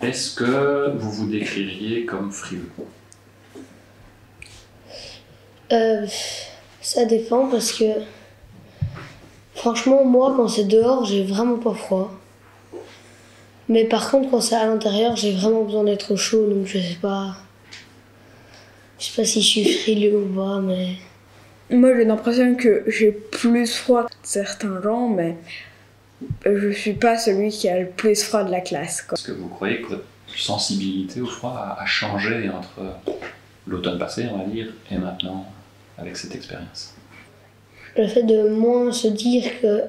Est-ce que vous vous décririez comme frileux? Euh, Ça dépend parce que franchement, moi, quand c'est dehors, j'ai vraiment pas froid. Mais par contre, quand c'est à l'intérieur, j'ai vraiment besoin d'être au chaud, donc je sais pas. Je sais pas si je suis frileux ou pas, mais. Moi, j'ai l'impression que j'ai plus froid que certains gens, mais je suis pas celui qui a le plus froid de la classe, quoi. Est-ce que vous croyez que votre sensibilité au froid a changé entre l'automne passé, on va dire, et maintenant, avec cette expérience? Le fait de moins se dire que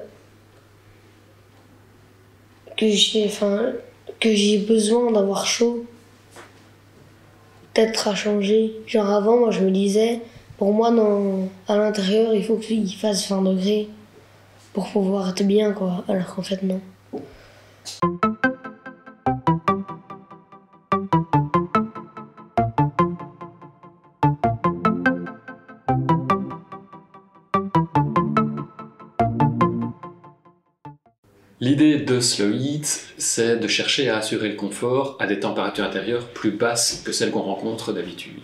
j'ai besoin d'avoir chaud, peut-être a changé. Genre avant, moi je me disais, pour moi à l'intérieur, il faut qu'il fasse 20 degrés pour pouvoir être bien, quoi. Alors qu'en fait, non. L'idée de Slow Heat, c'est de chercher à assurer le confort à des températures intérieures plus basses que celles qu'on rencontre d'habitude.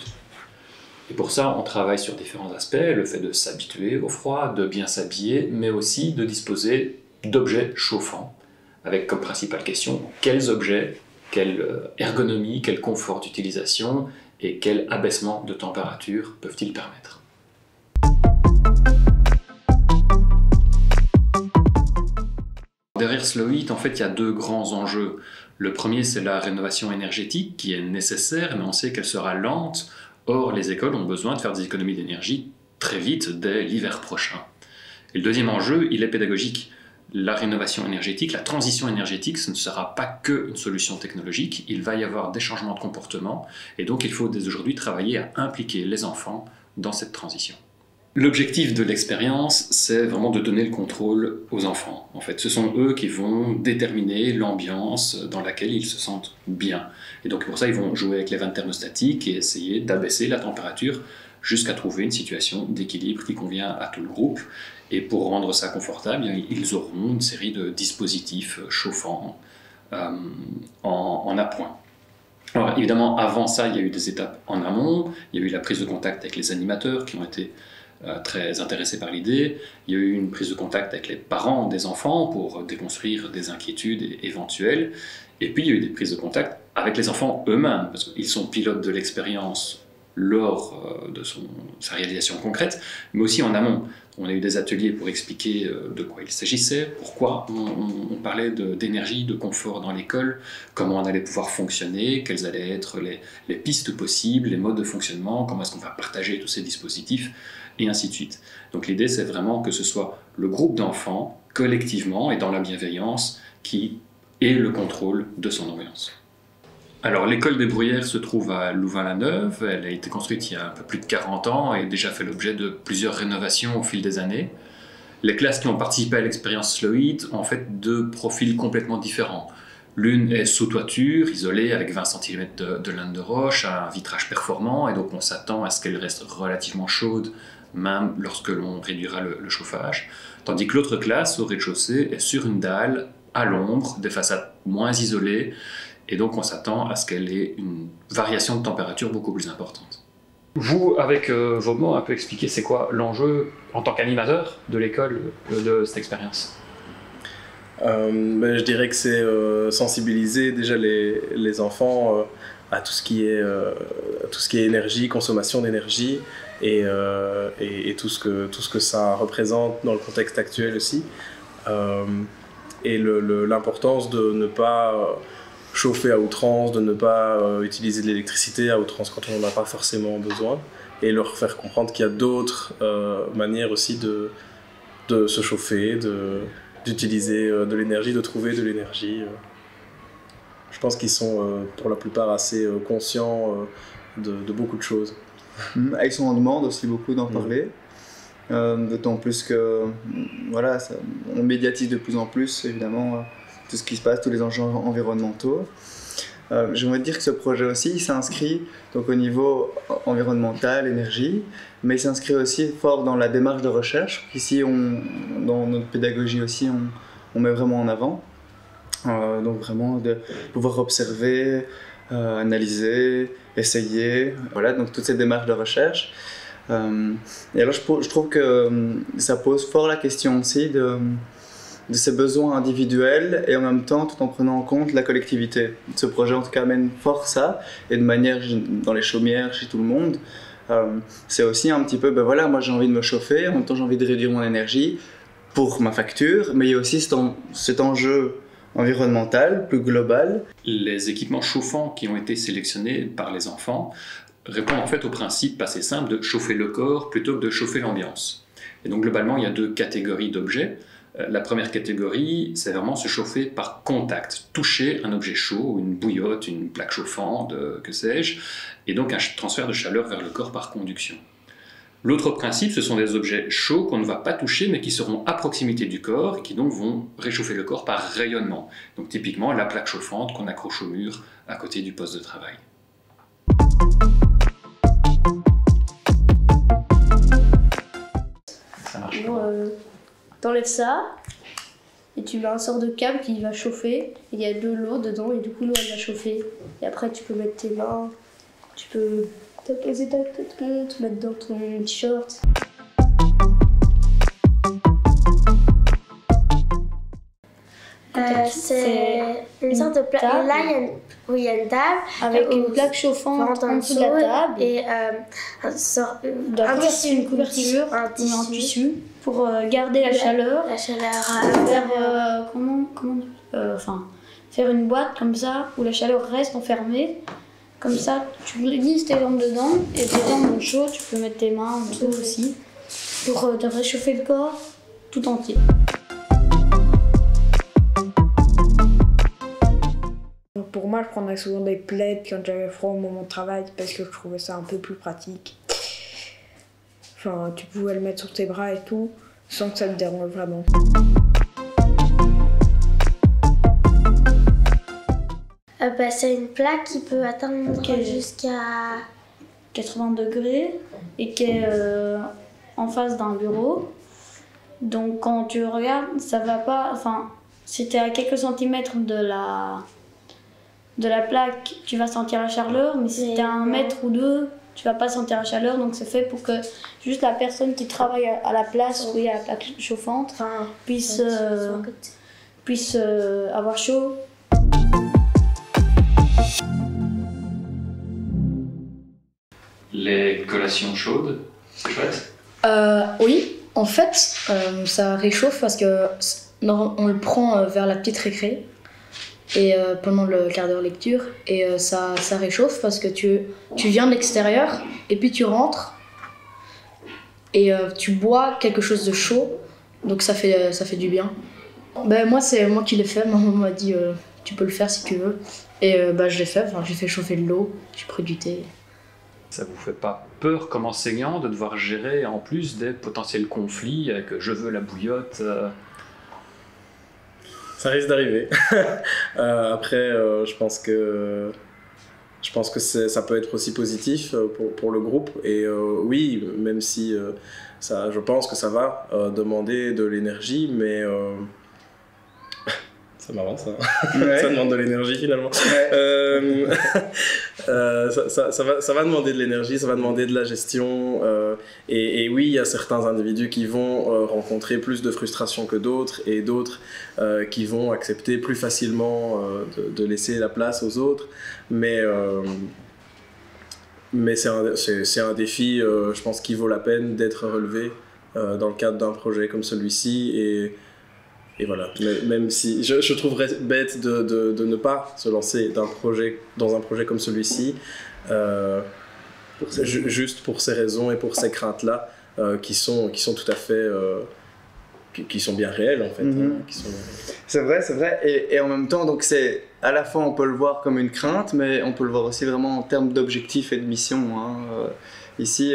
Et pour ça, on travaille sur différents aspects, le fait de s'habituer au froid, de bien s'habiller, mais aussi de disposer d'objets chauffants, avec comme principale question quels objets, quelle ergonomie, quel confort d'utilisation et quel abaissement de température peuvent-ils permettre. Derrière Slow Heat, en fait, il y a deux grands enjeux. Le premier, c'est la rénovation énergétique qui est nécessaire, mais on sait qu'elle sera lente. Or, les écoles ont besoin de faire des économies d'énergie très vite, dès l'hiver prochain. Et le deuxième enjeu, il est pédagogique. La rénovation énergétique, la transition énergétique, ce ne sera pas qu'une solution technologique, il va y avoir des changements de comportement, et donc il faut dès aujourd'hui travailler à impliquer les enfants dans cette transition. L'objectif de l'expérience, c'est vraiment de donner le contrôle aux enfants. En fait, ce sont eux qui vont déterminer l'ambiance dans laquelle ils se sentent bien. Et donc pour ça, ils vont jouer avec les vannes thermostatiques et essayer d'abaisser la température jusqu'à trouver une situation d'équilibre qui convient à tout le groupe. Et pour rendre ça confortable, ils auront une série de dispositifs chauffants en appoint. Alors évidemment, avant ça, il y a eu des étapes en amont. Il y a eu la prise de contact avec les animateurs qui ont été très intéressés par l'idée. Il y a eu une prise de contact avec les parents des enfants pour déconstruire des inquiétudes éventuelles. Et puis il y a eu des prises de contact avec les enfants eux-mêmes, parce qu'ils sont pilotes de l'expérience lors de sa réalisation concrète, mais aussi en amont. On a eu des ateliers pour expliquer de quoi il s'agissait, pourquoi on parlait d'énergie, de confort dans l'école, comment on allait pouvoir fonctionner, quelles allaient être les pistes possibles, les modes de fonctionnement, comment est-ce qu'on va partager tous ces dispositifs, et ainsi de suite. Donc l'idée, c'est vraiment que ce soit le groupe d'enfants, collectivement et dans la bienveillance, qui ait le contrôle de son ambiance. Alors l'école des Bruyères se trouve à Louvain-la-Neuve, elle a été construite il y a un peu plus de 40 ans et a déjà fait l'objet de plusieurs rénovations au fil des années. Les classes qui ont participé à l'expérience Slow Heat ont en fait deux profils complètement différents. L'une est sous toiture, isolée avec 20 cm de laine de roche, un vitrage performant, et donc on s'attend à ce qu'elle reste relativement chaude, même lorsque l'on réduira le chauffage. Tandis que l'autre classe, au rez-de-chaussée, est sur une dalle, à l'ombre, des façades moins isolées, et donc on s'attend à ce qu'elle ait une variation de température beaucoup plus importante. Vous, avec vos mots, un peu expliquer c'est quoi l'enjeu en tant qu'animateur de l'école de cette expérience? Je dirais que c'est sensibiliser déjà les enfants à tout ce qui est énergie, consommation d'énergie et tout ce que ça représente dans le contexte actuel aussi. Et l'importance de ne pas chauffer à outrance, de ne pas utiliser de l'électricité à outrance quand on n'en a pas forcément besoin, et leur faire comprendre qu'il y a d'autres manières aussi de se chauffer, d'utiliser de l'énergie, de trouver de l'énergie. Je pense qu'ils sont pour la plupart assez conscients de beaucoup de choses. Ils sont en demande aussi beaucoup d'en parler, d'autant plus que voilà, on médiatise de plus en plus évidemment tout ce qui se passe, tous les enjeux environnementaux. J'aimerais dire que ce projet aussi il s'inscrit donc au niveau environnemental, énergie, mais il s'inscrit aussi fort dans la démarche de recherche. Ici, dans notre pédagogie aussi, on met vraiment en avant. Donc vraiment de pouvoir observer, analyser, essayer, voilà, donc toute cette démarche de recherche. Et alors je trouve que ça pose fort la question aussi de ses besoins individuels et en même temps tout en prenant en compte la collectivité. Ce projet en tout cas amène fort ça, et de manière dans les chaumières, chez tout le monde, c'est aussi un petit peu, ben voilà, moi j'ai envie de me chauffer, en même temps j'ai envie de réduire mon énergie pour ma facture, mais il y a aussi cet enjeu environnemental, plus global. Les équipements chauffants qui ont été sélectionnés par les enfants répondent en fait au principe assez simple de chauffer le corps plutôt que de chauffer l'ambiance. Et donc globalement, il y a 2 catégories d'objets. La première catégorie, c'est vraiment se chauffer par contact, toucher un objet chaud, une bouillotte, une plaque chauffante, que sais-je, et donc un transfert de chaleur vers le corps par conduction. L'autre principe, ce sont des objets chauds qu'on ne va pas toucher, mais qui seront à proximité du corps et qui donc vont réchauffer le corps par rayonnement. Donc typiquement la plaque chauffante qu'on accroche au mur à côté du poste de travail. Ça marche pas. T'enlèves ça et tu mets un sort de câble qui va chauffer. Et il y a de l'eau dedans et du coup l'eau elle va chauffer. Et après tu peux mettre tes mains, tu peux te poser ta tête, te mettre dans ton t-shirt. C'est une sorte de plaque. table. Là, il y a une table Avec une plaque chauffante en dessous de la table. et un tissu, une couverture, un un tissu tissu pour garder la chaleur. La chaleur. Faire faire une boîte comme ça où la chaleur reste enfermée. Comme ça, tu glisses tes jambes dedans et tes jambes sont chaudes, tu peux mettre tes mains en dessous aussi pour te réchauffer le corps tout entier. Pour moi, je prendrais souvent des plaids quand j'avais froid au moment de travail parce que je trouvais ça un peu plus pratique. Enfin, tu pouvais le mettre sur tes bras et tout sans que ça te dérange vraiment. C'est une plaque qui peut atteindre jusqu'à 80 degrés et qui est en face d'un bureau. Donc quand tu regardes, ça va pas. Enfin, si tu es à quelques centimètres de la plaque, tu vas sentir la chaleur, mais si tu es à 1 mètre ou 2, tu vas pas sentir la chaleur. Donc c'est fait pour que juste la personne qui travaille à la place où il y a la plaque chauffante puisse avoir chaud. Les collations chaudes, c'est chouette. Oui, en fait, ça réchauffe parce que on le prend vers la petite récré et pendant le quart d'heure lecture et ça réchauffe parce que tu viens de l'extérieur et puis tu rentres et tu bois quelque chose de chaud, donc ça fait du bien. Ben, moi, c'est moi qui l'ai fait, maman m'a dit tu peux le faire si tu veux et je l'ai fait, j'ai fait chauffer de l'eau, j'ai pris du thé. Ça vous fait pas peur comme enseignant de devoir gérer en plus des potentiels conflits avec je veux la bouillotte Ça risque d'arriver. Après, je pense que ça peut être aussi positif pour le groupe. Et oui, même si je pense que ça va demander de l'énergie, mais c'est marrant ça. Ouais. Ça demande de l'énergie finalement. Ouais. Ça va demander de l'énergie, ça va demander de la gestion. Et oui, il y a certains individus qui vont rencontrer plus de frustration que d'autres et d'autres qui vont accepter plus facilement de laisser la place aux autres. Mais c'est un défi, je pense, qui vaut la peine d'être relevé dans le cadre d'un projet comme celui-ci. Et voilà, même si je trouverais bête de ne pas se lancer dans un projet comme celui-ci, juste pour ces raisons et pour ces craintes-là qui sont tout à fait qui sont bien réelles en fait. C'est vrai, et en même temps, donc c'est à la fois on peut le voir comme une crainte, mais on peut le voir aussi vraiment en termes d'objectifs et de mission. Ici,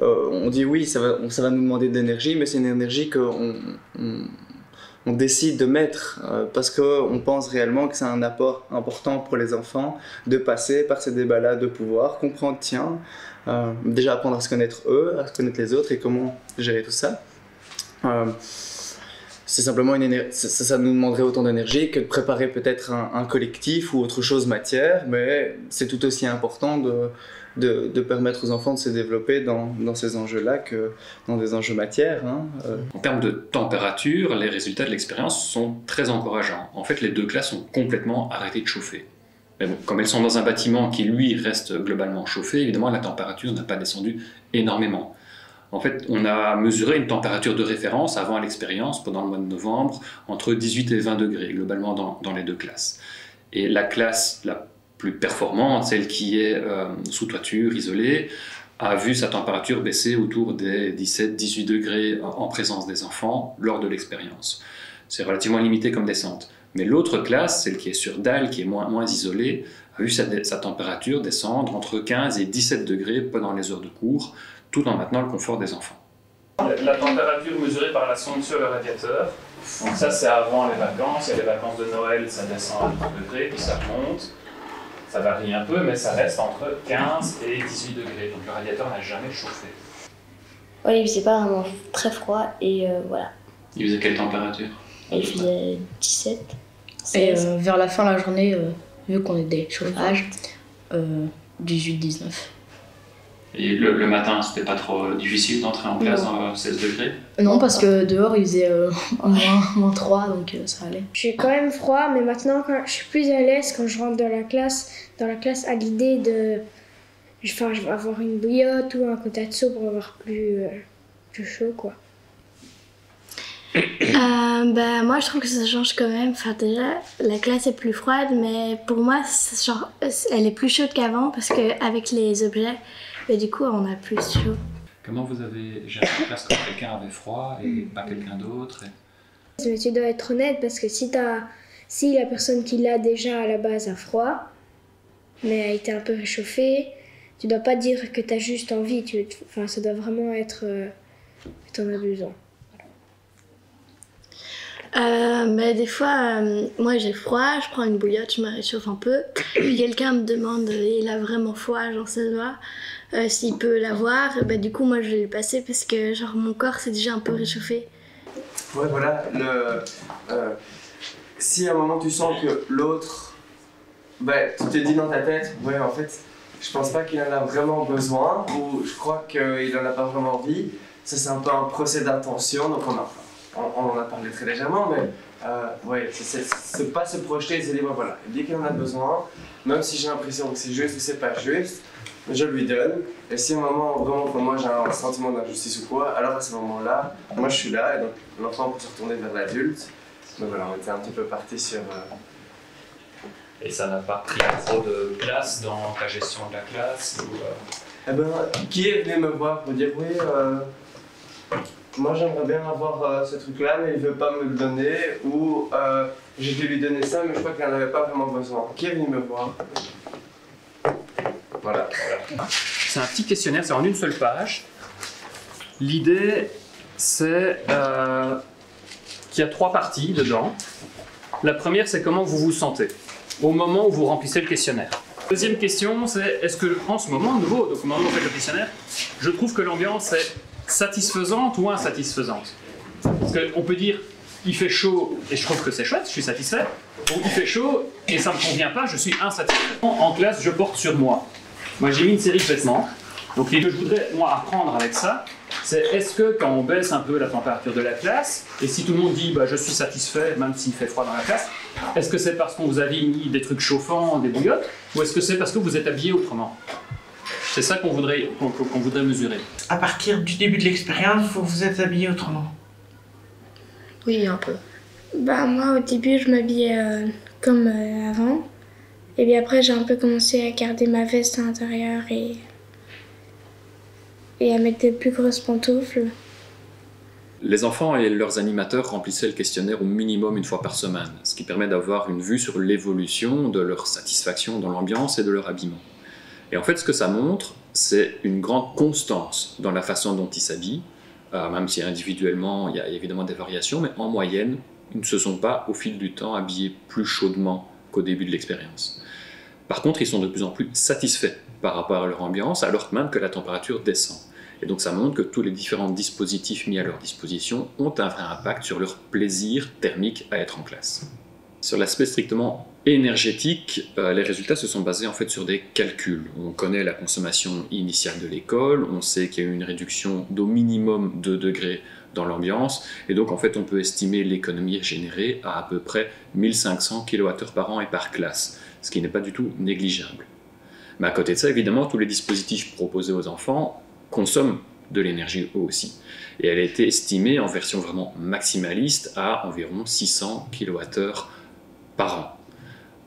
on dit oui, ça va nous demander de l'énergie, mais c'est une énergie qu'on décide de mettre parce qu'on pense réellement que c'est un apport important pour les enfants de passer par ces débats-là, de pouvoir comprendre, déjà apprendre à se connaître eux, à se connaître les autres et comment gérer tout ça. c'est simplement ça nous demanderait autant d'énergie que de préparer peut-être un collectif ou autre chose matière, mais c'est tout aussi important de permettre aux enfants de se développer dans ces enjeux-là que dans des enjeux matière. Hein. En termes de température, les résultats de l'expérience sont très encourageants. En fait, les deux classes ont complètement arrêté de chauffer. Mais bon, comme elles sont dans un bâtiment qui, lui, reste globalement chauffé, évidemment, la température n'a pas descendu énormément. En fait, on a mesuré une température de référence avant l'expérience, pendant le mois de novembre, entre 18 et 20 degrés, globalement dans les deux classes. Et la classe la plus performante, celle qui est sous toiture, isolée, a vu sa température baisser autour des 17-18 degrés en présence des enfants lors de l'expérience. C'est relativement limité comme descente. Mais l'autre classe, celle qui est sur dalle, qui est moins isolée, a vu sa température descendre entre 15 et 17 degrés pendant les heures de cours, tout en maintenant le confort des enfants. La température mesurée par la sonde sur le radiateur, donc ça c'est avant les vacances, et les vacances de Noël ça descend à 2 degrés, puis ça remonte, ça varie un peu, mais ça reste entre 15 et 18 degrés, donc le radiateur n'a jamais chauffé. Oui, il faisait pas vraiment très froid et voilà. Il faisait quelle température? Il faisait 17. Et vers la fin de la journée, vu qu'on est des chauffages, 18-19. Et le matin, c'était pas trop difficile d'entrer en classe à 16 degrés? Non, parce que dehors il faisait moins 3, donc ça allait. J'ai quand même froid, mais maintenant je suis plus à l'aise quand je rentre dans la classe à l'idée de... Enfin, je vais avoir une bouillotte ou un kotatsu pour avoir plus chaud, quoi. Moi je trouve que ça change quand même. Enfin, déjà la classe est plus froide, mais pour moi elle est plus chaude qu'avant parce qu'avec les objets, du coup on a plus chaud. Comment vous avez géré la classe quand quelqu'un avait froid et pas quelqu'un d'autre? Mais tu dois être honnête parce que si la personne qui l'a déjà à la base a froid, mais a été un peu réchauffée, tu dois pas dire que tu as juste envie. Enfin, ça doit vraiment être en abusant. Mais des fois, moi j'ai froid, je prends une bouillotte, je me réchauffe un peu. Puis quelqu'un me demande, il a vraiment froid, genre ça se voit, s'il peut l'avoir. Du coup, moi je vais lui passer parce que genre mon corps s'est déjà un peu réchauffé. Ouais, voilà. Si à un moment tu sens que l'autre, tu te dis dans ta tête, ouais, en fait, je pense pas qu'il en a vraiment besoin, ou je crois qu'il en a pas vraiment envie, ça c'est un peu un procès d'intention, donc on en a parlé très légèrement, mais c'est pas se projeter et se dire, voilà, il dit qu'il en a besoin, même si j'ai l'impression que c'est juste ou c'est pas juste, je lui donne. Et si à un moment, vraiment, pour moi, j'ai un sentiment d'injustice ou quoi, alors à ce moment-là, moi je suis là, et donc l'enfant peut se retourner vers l'adulte. Donc voilà, on était un petit peu parti sur... Et ça n'a pas pris trop de place dans ta gestion de la classe ou, qui est venu me voir pour dire, oui, moi j'aimerais bien avoir ce truc-là, mais il veut pas me le donner, ou j'ai dû lui donner ça, mais je crois qu'il n'en avait pas vraiment besoin. Qui est venu me voir? Voilà. C'est un petit questionnaire, c'est en une seule page. L'idée, c'est qu'il y a 3 parties dedans. La première, c'est comment vous vous sentez au moment où vous remplissez le questionnaire. Deuxième question, c'est est-ce que en ce moment, nouveau, donc au moment où vous faites le questionnaire, je trouve que l'ambiance est satisfaisante ou insatisfaisante? Parce qu'on peut dire il fait chaud et je trouve que c'est chouette, je suis satisfait, ou il fait chaud et ça ne me convient pas, je suis insatisfait. En classe, je porte sur moi. Moi j'ai mis une série de vêtements, donc l'idée que je voudrais moi apprendre avec ça, c'est est-ce que quand on baisse un peu la température de la classe, et si tout le monde dit je suis satisfait même s'il fait froid dans la classe, est-ce que c'est parce qu'on vous a mis des trucs chauffants, des bouillottes, ou est-ce que c'est parce que vous êtes habillé autrement? C'est ça qu'on voudrait mesurer. À partir du début de l'expérience, vous vous êtes habillé autrement? Oui, un peu. Moi, au début, je m'habillais comme avant. Et puis après, j'ai un peu commencé à garder ma veste à l'intérieur et à mettre des plus grosses pantoufles. Les enfants et leurs animateurs remplissaient le questionnaire au minimum une fois par semaine, ce qui permet d'avoir une vue sur l'évolution de leur satisfaction dans l'ambiance et de leur habillement. Et en fait, ce que ça montre, c'est une grande constance dans la façon dont ils s'habillent, même si individuellement, il y a évidemment des variations, mais en moyenne, ils ne se sont pas, au fil du temps, habillés plus chaudement qu'au début de l'expérience. Par contre, ils sont de plus en plus satisfaits par rapport à leur ambiance, alors même que la température descend. Et donc ça montre que tous les différents dispositifs mis à leur disposition ont un vrai impact sur leur plaisir thermique à être en classe. Sur l'aspect strictement énergétique, les résultats se sont basés en fait sur des calculs. On connaît la consommation initiale de l'école, on sait qu'il y a eu une réduction d'au minimum 2 degrés dans l'ambiance, et donc en fait on peut estimer l'économie générée à peu près 1500 kWh par an et par classe, ce qui n'est pas du tout négligeable. Mais à côté de ça, évidemment, tous les dispositifs proposés aux enfants consomment de l'énergie eux aussi. Et elle a été estimée en version vraiment maximaliste à environ 600 kWh par an.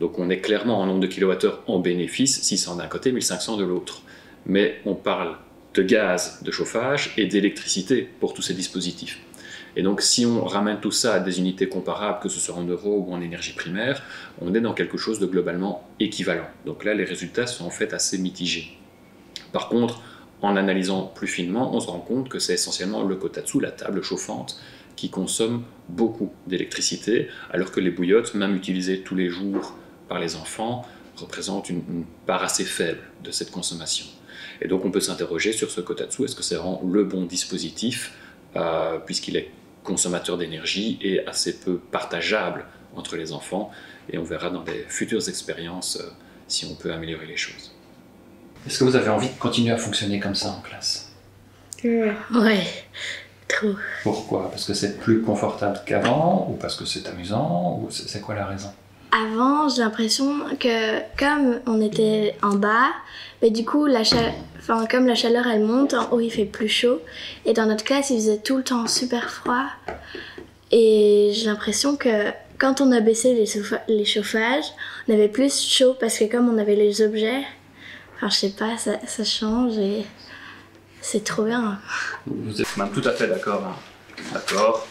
Donc on est clairement en nombre de kilowattheures en bénéfice, 600 d'un côté, 1500 de l'autre. Mais on parle de gaz de chauffage et d'électricité pour tous ces dispositifs. Et donc si on ramène tout ça à des unités comparables, que ce soit en euros ou en énergie primaire, on est dans quelque chose de globalement équivalent. Donc là, les résultats sont en fait assez mitigés. Par contre, en analysant plus finement, on se rend compte que c'est essentiellement le kotatsu, la table chauffante, qui consomme beaucoup d'électricité, alors que les bouillottes, même utilisées tous les jours par les enfants, représentent une part assez faible de cette consommation. Et donc on peut s'interroger sur ce kotatsu, est-ce que c'est vraiment le bon dispositif, puisqu'il est consommateur d'énergie et assez peu partageable entre les enfants, et on verra dans les futures expériences si on peut améliorer les choses. Est-ce que vous avez envie de continuer à fonctionner comme ça en classe? Ouais, trop. Pourquoi? Parce que c'est plus confortable qu'avant, ou parce que c'est amusant, ou c'est quoi la raison? Avant, j'ai l'impression que comme on était en bas, mais du coup, comme la chaleur elle monte, en haut il fait plus chaud. Et dans notre classe, il faisait tout le temps super froid. Et j'ai l'impression que quand on a baissé les chauffages, on avait plus chaud parce que comme on avait les objets, enfin je sais pas, ça change et c'est trop bien. Vous êtes même tout à fait d'accord, hein. D'accord.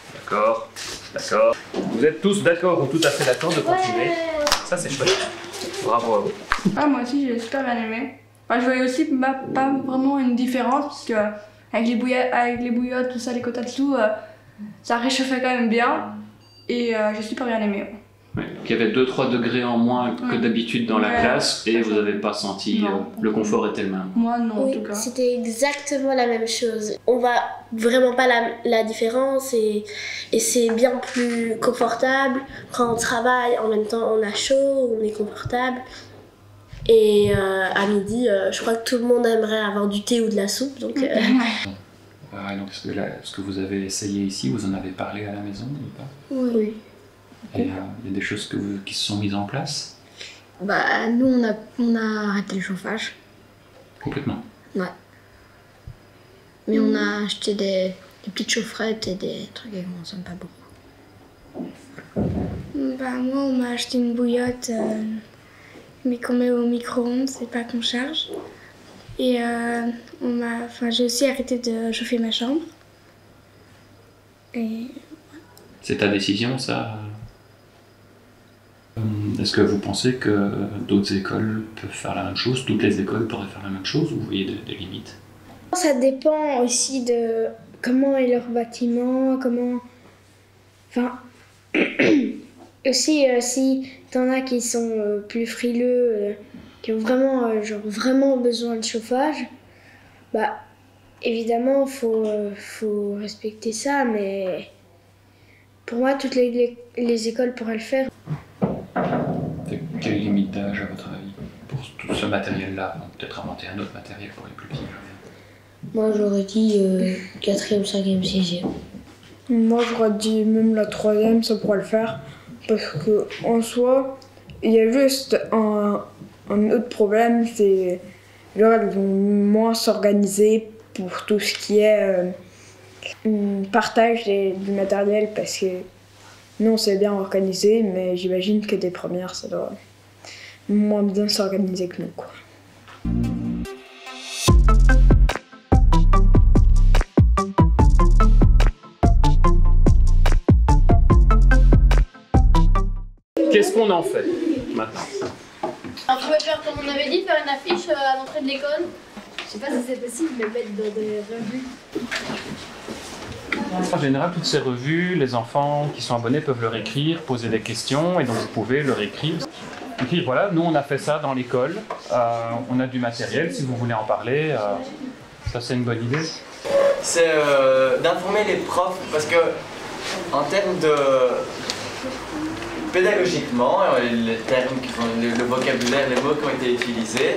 Vous êtes tous d'accord ou tout à fait d'accord de continuer. Ça c'est chouette. Bravo à vous. Ah, moi aussi j'ai super bien aimé. Enfin, je voyais aussi pas vraiment une différence parce que avec les bouillottes, tout ça, les kotatsu, ça réchauffait quand même bien et j'ai super bien aimé. Ouais, donc il y avait 2-3 degrés en moins que d'habitude dans la classe et vous n'avez pas senti le confort était le même. Moi non, oui, en tout cas. C'était exactement la même chose. On voit vraiment pas la différence et c'est bien plus confortable. Quand on travaille, en même temps on a chaud, on est confortable. Et à midi, je crois que tout le monde aimerait avoir du thé ou de la soupe. Donc, donc est-ce que vous avez essayé ici, vous en avez parlé à la maison ou pas? Oui. Et il y a des choses qui se sont mises en place? Bah, nous, on a arrêté le chauffage. Complètement? Ouais. Mais on a acheté des petites chaufferettes et des trucs et on consomme pas beaucoup. Bah, moi, on m'a acheté une bouillotte, mais qu'on met au micro-ondes, c'est pas qu'on charge. Et j'ai aussi arrêté de chauffer ma chambre. Et... C'est ta décision, ça? Est-ce que vous pensez que d'autres écoles peuvent faire la même chose? Toutes les écoles pourraient faire la même chose ou vous voyez des limites? Ça dépend aussi de comment est leur bâtiment, comment... Enfin... aussi, si t'en as qui sont plus frileux, qui ont vraiment besoin de chauffage, bah évidemment faut respecter ça, mais pour moi toutes les écoles pourraient le faire. Quelle limite d'âge à votre avis pour tout ce matériel-là? Peut-être inventer un autre matériel pour les plus petits. Moi j'aurais dit 4e, 5e, 6e. Moi j'aurais dit même la 3e, ça pourrait le faire. Parce qu'en soi, il y a juste un autre problème, c'est genre elles vont moins s'organiser pour tout ce qui est partage du matériel, parce que nous on s'est bien organisé, mais j'imagine que des premières ça doit moins bien s'organiser que nous, quoi. Qu'est-ce qu'on en fait maintenant? Alors tu vas faire comme on avait dit, faire une affiche à l'entrée de l'école. Je sais pas si c'est possible, mais mettre dans des revues. En général, toutes ces revues, les enfants qui sont abonnés peuvent leur écrire, poser des questions, et donc vous pouvez leur écrire. Voilà, nous on a fait ça dans l'école, on a du matériel, si vous voulez en parler, Ça, c'est une bonne idée. C'est d'informer les profs, parce que en termes de pédagogiquement, les termes qui font le vocabulaire, les mots qui ont été utilisés,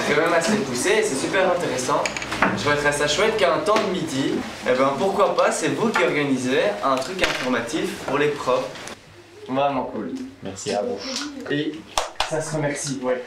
c'est quand même assez poussé et c'est super intéressant. Je trouverais ça chouette qu'à un temps de midi, eh ben, pourquoi pas, c'est vous qui organisez un truc informatif pour les profs. Vraiment cool. Merci à vous. Et ça se remercie, ouais.